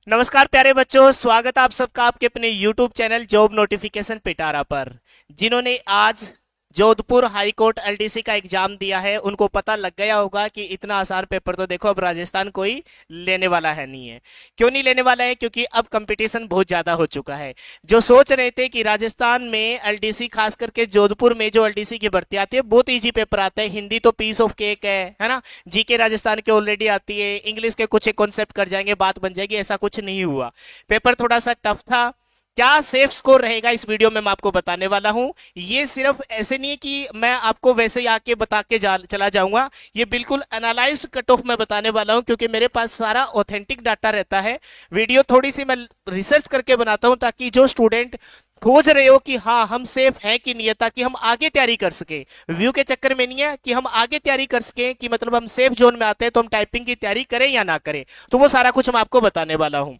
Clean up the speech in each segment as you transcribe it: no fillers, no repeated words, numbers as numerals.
नमस्कार प्यारे बच्चों, स्वागत आप सबका आपके अपने YouTube चैनल जॉब नोटिफिकेशन पिटारा पर। जिन्होंने आज जोधपुर हाई कोर्ट एलडीसी का एग्जाम दिया है उनको पता लग गया होगा कि इतना आसान पेपर तो देखो अब राजस्थान कोई लेने वाला है नहीं है। क्यों नहीं लेने वाला है? क्योंकि अब कंपटीशन बहुत ज्यादा हो चुका है। जो सोच रहे थे कि राजस्थान में एलडीसी, खास करके जोधपुर में जो एलडीसी की भर्ती आती है बहुत ईजी पेपर आता है, हिंदी तो पीस ऑफ केक है ना। जीके राजस्थान के ऑलरेडी आती है, इंग्लिश के कुछ एक कॉन्सेप्ट कर जाएंगे, बात बन जाएगी। ऐसा कुछ नहीं हुआ, पेपर थोड़ा सा टफ था। क्या सेफ स्कोर रहेगा इस वीडियो में मैं आपको बताने वाला हूं। ये सिर्फ ऐसे नहीं है कि मैं आपको वैसे ही आके बता के चला जाऊंगा, ये बिल्कुल एनालाइज्ड कट ऑफ मैं बताने वाला हूं, क्योंकि मेरे पास सारा ऑथेंटिक डाटा रहता है। वीडियो थोड़ी सी मैं रिसर्च करके बनाता हूं ताकि जो स्टूडेंट खोज रहे हो कि हाँ हम सेफ हैं कि नहीं है, ताकि हम आगे तैयारी कर सके। व्यू के चक्कर में नहीं है कि हम आगे तैयारी कर सके, कि मतलब हम सेफ जोन में आते हैं तो हम टाइपिंग की तैयारी करें या ना करें, तो वो सारा कुछ मैं आपको बताने वाला हूं।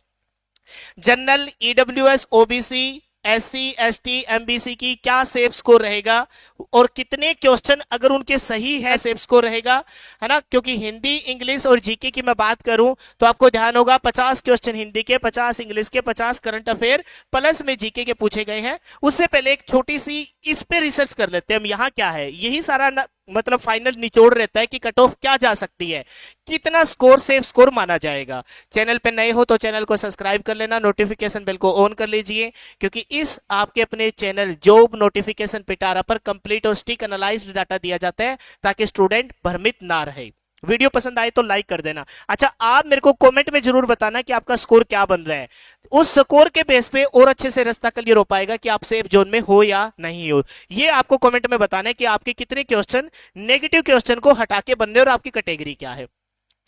General, EWS, OBC, SC, ST, MBC की क्या सेफ स्कोर रहेगा और कितने क्वेश्चन अगर उनके सही है सेफ स्कोर रहेगा, है ना। क्योंकि हिंदी, इंग्लिश और जीके की मैं बात करूं तो आपको ध्यान होगा 50 क्वेश्चन हिंदी के, 50 इंग्लिश के, 50 करंट अफेयर प्लस में जीके के पूछे गए हैं। उससे पहले एक छोटी सी इस पे रिसर्च कर लेते हैं हम, यहाँ क्या है। यही सारा मतलब फाइनल निचोड़ रहता है कि कट ऑफ क्या जा सकती है, कितना स्कोर सेफ स्कोर माना जाएगा। चैनल पे नए हो तो चैनल को सब्सक्राइब कर लेना, नोटिफिकेशन बेल को ऑन कर लीजिए, क्योंकि इस आपके अपने चैनल जॉब नोटिफिकेशन पिटारा पर कंप्लीट और स्टिक एनालाइज्ड डाटा दिया जाता है ताकि स्टूडेंट भ्रमित ना रहे। वीडियो पसंद आए तो लाइक कर देना। अच्छा, आप मेरे को कमेंट में जरूर बताना कि आपका स्कोर क्या बन रहा है। उस स्कोर के बेस पे और अच्छे से रास्ता क्लियर हो पाएगा कि आप सेफ जोन में हो या नहीं हो। ये आपको कमेंट में बताना है कि आपके कितने क्वेश्चन नेगेटिव क्वेश्चन को हटा के बनने और आपकी कैटेगरी क्या है।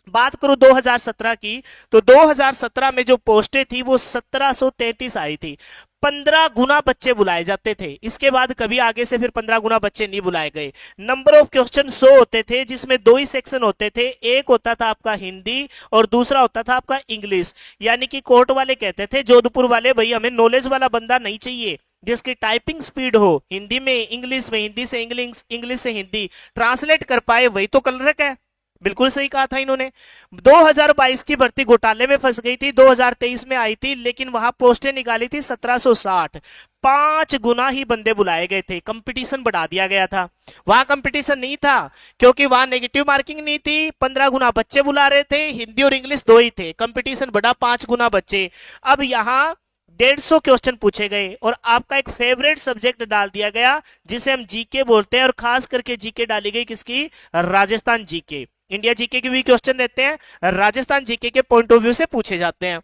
बात करूं 2017 की, तो 2017 में जो पोस्टें थी वो 1733 आई थी। 15 गुना बच्चे बुलाए जाते थे। इसके बाद कभी आगे से फिर 15 गुना बच्चे नहीं बुलाए गए। नंबर ऑफ क्वेश्चन 100 होते थे, जिसमें 2 ही सेक्शन होते थे। एक होता था आपका हिंदी और दूसरा होता था आपका इंग्लिश। यानी कि कोर्ट वाले कहते थे, जोधपुर वाले, भाई हमें नॉलेज वाला बंदा नहीं चाहिए जिसकी टाइपिंग स्पीड हो, हिंदी में इंग्लिश में, हिंदी से इंग्लिश, इंग्लिश से हिंदी ट्रांसलेट कर पाए, वही तो क्लर्क है। बिल्कुल सही कहा था इन्होंने। 2022 की भर्ती घोटाले में फंस गई थी, 2023 में आई थी, लेकिन वहां पोस्टें निकाली थी 1760। 5 गुना ही बंदे बुलाए गए थे, कंपटीशन बढ़ा दिया गया था। वहां कंपटीशन नहीं था क्योंकि वहां नेगेटिव मार्किंग नहीं थी। 15 गुना बच्चे बुला रहे थे, हिंदी और इंग्लिश 2 ही थे, कंपटीशन बढ़ा 5 गुना बच्चे। अब यहां 150 क्वेश्चन पूछे गए और आपका एक फेवरेट सब्जेक्ट डाल दिया गया जिसे हम जीके बोलते हैं, और खास करके जीके डाली गई किसकी? राजस्थान जीके। इंडिया जीके के भी क्वेश्चन रहते हैं, राजस्थान जीके के पॉइंट ऑफ व्यू से पूछे जाते हैं।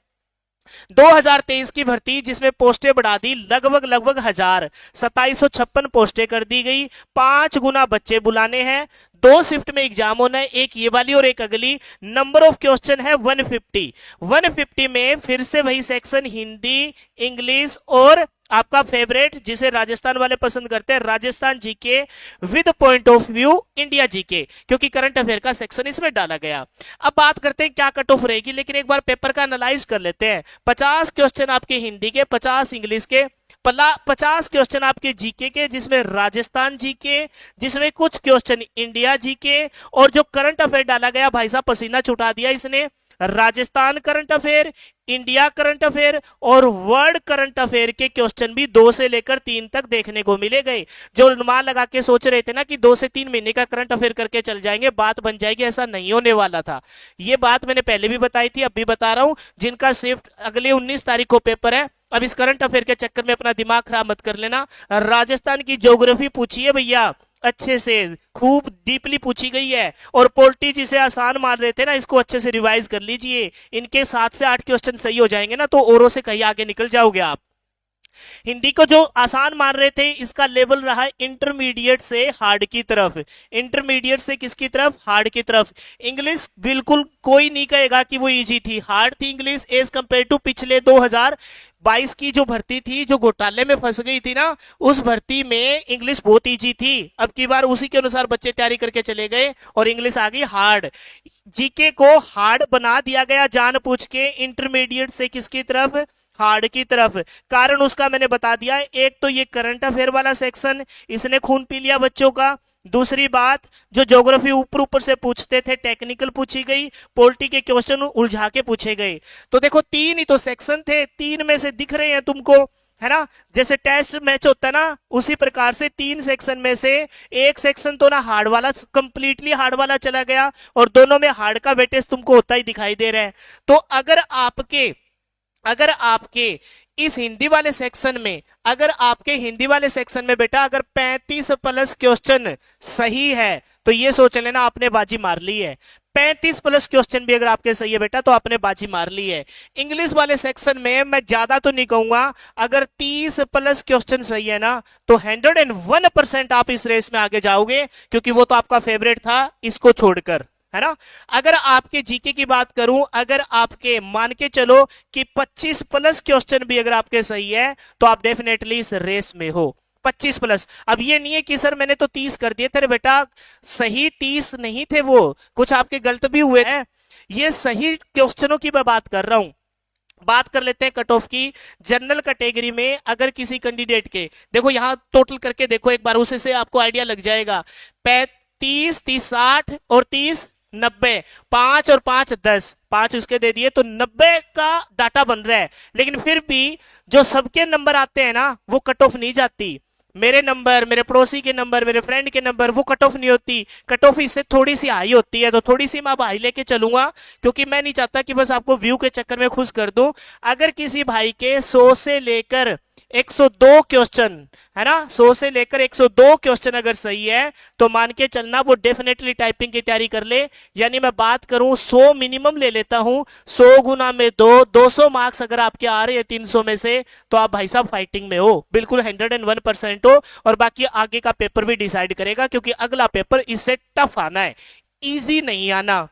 2023 की भर्ती जिसमें पोस्टें बढ़ा दी लगभग 2756 पोस्टें कर दी गई। 5 गुना बच्चे बुलाने हैं, 2 शिफ्ट में एग्जाम होना है, एक ये वाली और एक अगली। नंबर ऑफ क्वेश्चन है 150। 150 में फिर से वही सेक्शन हिंदी, इंग्लिश और आपका फेवरेट जिसे राजस्थान वाले पसंद करते हैं, Rajasthan GK with point of view India GK, क्योंकि करंट अफेयर का सेक्शन इसमें डाला गया। अब बात करते हैं क्या कट ऑफ रहेगी, लेकिन एक बार पेपर का एनालाइज कर लेते हैं। 50 क्वेश्चन आपके हिंदी के, 50 इंग्लिश के, 50 क्वेश्चन आपके जीके के, जिसमें राजस्थान जीके, जिसमें कुछ क्वेश्चन इंडिया जीके, और जो करंट अफेयर डाला गया, भाई साहब पसीना छुटा दिया इसने। Rajasthan current affair, India current affair और वर्ल्ड करंट अफेयर के क्वेश्चन भी 2 से लेकर 3 तक देखने को मिले गए। जो अनुमान लगा के सोच रहे थे ना कि 2 से 3 महीने का करंट अफेयर करके चल जाएंगे, बात बन जाएगी, ऐसा नहीं होने वाला था। ये बात मैंने पहले भी बताई थी, अब भी बता रहा हूं। जिनका शिफ्ट अगले 19 तारीख को पेपर है, अब इस करंट अफेयर के चक्कर में अपना दिमाग खराब मत कर लेना। राजस्थान की ज्योग्राफी पूछी है भैया, अच्छे से खूब डीपली पूछी गई है, और पॉलिटी जिसे आसान मान रहे थे ना, इसको अच्छे से रिवाइज कर लीजिए। इनके 7 से 8 क्वेश्चन सही हो जाएंगे ना तो औरों से कहीं आगे निकल जाओगे आप। हिंदी को जो आसान मान रहे थे, इसका लेवल रहा इंटरमीडिएट से हार्ड की तरफ। इंटरमीडिएट से किसकी तरफ? हार्ड की तरफ। इंग्लिश बिल्कुल कोई नहीं कहेगा कि वो इजी थी, हार्ड थी इंग्लिश एज कंपेयर टू पिछले 2022 की जो भर्ती थी, जो घोटाले में फंस गई थी ना, उस भर्ती में इंग्लिश बहुत इजी थी। अब की बार उसी के अनुसार बच्चे तैयारी करके चले गए और इंग्लिश आ गई हार्ड। जीके को हार्ड बना दिया गया जानबूझ के, इंटरमीडिएट से किसकी तरफ? हार्ड की तरफ। कारण उसका मैंने बता दिया। एक तो ये करंट अफेयर वाला सेक्शन, इसने खून पी लिया बच्चों का। दूसरी बात, जो ज्योग्राफी ऊपर ऊपर से पूछते थे टेक्निकल पूछी गई, पॉलिटी के क्वेश्चन उलझा के पूछे गए। तो देखो 3 ही तो सेक्शन थे, 3 में से दिख रहे हैं तुमको, है ना, जैसे टेस्ट मैच होता है ना, उसी प्रकार से 3 सेक्शन में से एक सेक्शन तो ना हार्ड वाला, कंप्लीटली हार्ड वाला चला गया, और दोनों में हार्ड का वेटेज तुमको होता ही दिखाई दे रहा है। तो अगर आपके इस हिंदी वाले सेक्शन में, बेटा अगर 35 प्लस क्वेश्चन सही है तो ये सोच लेना आपने बाजी मार ली है। 35 प्लस क्वेश्चन भी अगर आपके सही है बेटा तो आपने बाजी मार ली है। इंग्लिश वाले सेक्शन में मैं ज्यादा तो नहीं कहूंगा, अगर 30 प्लस क्वेश्चन सही है ना तो 101% आप इस रेस में आगे जाओगे, क्योंकि वो तो आपका फेवरेट था, इसको छोड़कर, है ना। अगर आपके जीके की बात करूं, अगर आपके मान के चलो कि 25 प्लस क्वेश्चन भी अगर आपके सही है तो आप डेफिनेटली इस रेस में हो। 25 प्लस, अब ये नहीं है कि सर मैंने तो 30 कर दिए थे, बेटा सही 30 नहीं थे, वो कुछ आपके गलत भी हुए हैं। ये सही क्वेश्चनों की मैं बात कर रहा हूं। बात कर लेते हैं कट ऑफ की। जनरल कैटेगरी में अगर किसी कैंडिडेट के, देखो यहां टोटल करके देखो एक बार, उसे से आपको आइडिया लग जाएगा। 35, 30, 60 और 30, 90, 5 और 5 10, 5 उसके दे दिए तो 90 का डाटा बन रहा है। लेकिन फिर भी जो सबके नंबर आते हैं ना वो कट ऑफ नहीं जाती। मेरे नंबर, मेरे पड़ोसी के नंबर, मेरे फ्रेंड के नंबर, वो कट ऑफ नहीं होती। कट ऑफ इससे थोड़ी सी हाई होती है, तो थोड़ी सी मैं अब हाई लेके चलूंगा, क्योंकि मैं नहीं चाहता कि बस आपको व्यू के चक्कर में खुश कर दूं। अगर किसी भाई के 100 से लेकर 102 क्वेश्चन, है ना, 100 से लेकर 102 क्वेश्चन अगर सही है तो मान के चलना वो डेफिनेटली टाइपिंग की तैयारी कर ले। यानी मैं बात करूं 100 मिनिमम ले लेता हूं, 100 गुना में 2, 200 मार्क्स अगर आपके आ रहे हैं 300 में से, तो आप भाई साहब फाइटिंग में हो, बिल्कुल 101% हो। और बाकी आगे का पेपर भी डिसाइड करेगा, क्योंकि अगला पेपर इससे टफ आना है, इजी नहीं आना।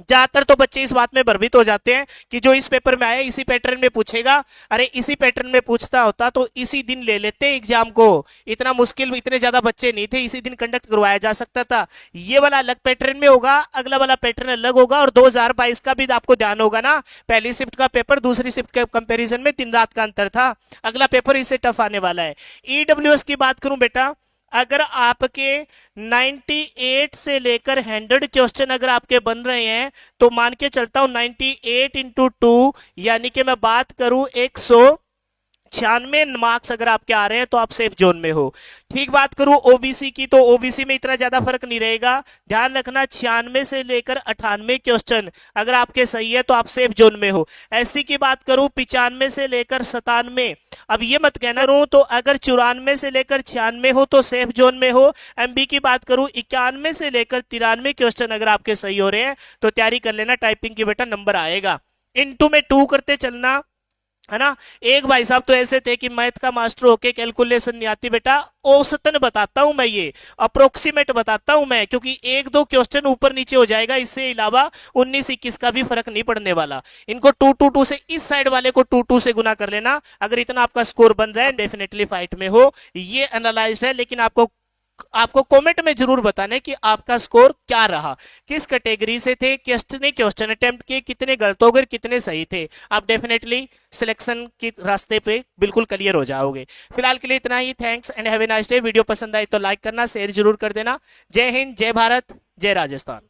ज्यादातर तो बच्चे इस बात में भ्रमित हो जाते हैं कि जो इस पेपर में आया इसी पैटर्न में पूछेगा। अरे इसी पैटर्न में पूछता होता तो इसी दिन ले लेते एग्जाम को, इतना मुश्किल, इतने ज्यादा बच्चे नहीं थे, इसी दिन कंडक्ट करवाया जा सकता था। ये वाला अलग पैटर्न में होगा, अगला वाला पैटर्न अलग होगा। और 2022 का भी आपको ध्यान होगा ना, पहली शिफ्ट का पेपर दूसरी शिफ्ट के कंपेरिजन में 3 रात का अंतर था। अगला पेपर इससे टफ आने वाला है। ईडब्ल्यूएस की बात करूं बेटा, अगर आपके 98 से लेकर 100 क्वेश्चन अगर आपके बन रहे हैं तो मान के चलता हूं 98 इंटू 2, यानी कि मैं बात करूं 196 मार्क्स अगर आपके आ रहे हैं तो आप सेफ जोन में हो। ठीक बात करूं ओबीसी की, तो ओबीसी में इतना ज्यादा फर्क नहीं रहेगा। ध्यान रखना 96 से लेकर 98 क्वेश्चन अगर आपके सही है तो आप सेफ जोन में हो। एससी की बात करूं 95 से लेकर 97, अब ये मत कहना रो, तो अगर 94 से लेकर 96 हो तो सेफ जोन में हो। एमबी की बात करूं 91 से लेकर 93 क्वेश्चन अगर आपके सही हो रहे हैं तो तैयारी कर लेना, टाइपिंग की बेटा नंबर आएगा। इनटू में 2 करते चलना, है ना। एक भाई साहब तो ऐसे थे कि मैथ का मास्टर होके कैलकुलेशन नहीं आती बेटा, औसतन बताता हूं मैं, ये अप्रोक्सीमेट बताता हूं मैं, क्योंकि 1-2 क्वेश्चन ऊपर नीचे हो जाएगा, इससे अलावा 19-21 का भी फर्क नहीं पड़ने वाला। इनको 2-2-2 से, इस साइड वाले को 2-2 से गुना कर लेना। अगर इतना आपका स्कोर बन रहा है डेफिनेटली फाइट में हो। ये एनालाइज्ड है, लेकिन आपको कमेंट में जरूर बताना है कि आपका स्कोर क्या रहा, किस कैटेगरी से थे, कितने क्वेश्चन अटेम्प्ट किए, कितने गलत हो गए, कितने सही थे। आप डेफिनेटली सिलेक्शन के रास्ते पे बिल्कुल क्लियर हो जाओगे। फिलहाल के लिए इतना ही, thanks and have a nice day. Video पसंद आई तो लाइक करना, शेयर जरूर कर देना। जय हिंद, जय भारत, जय राजस्थान।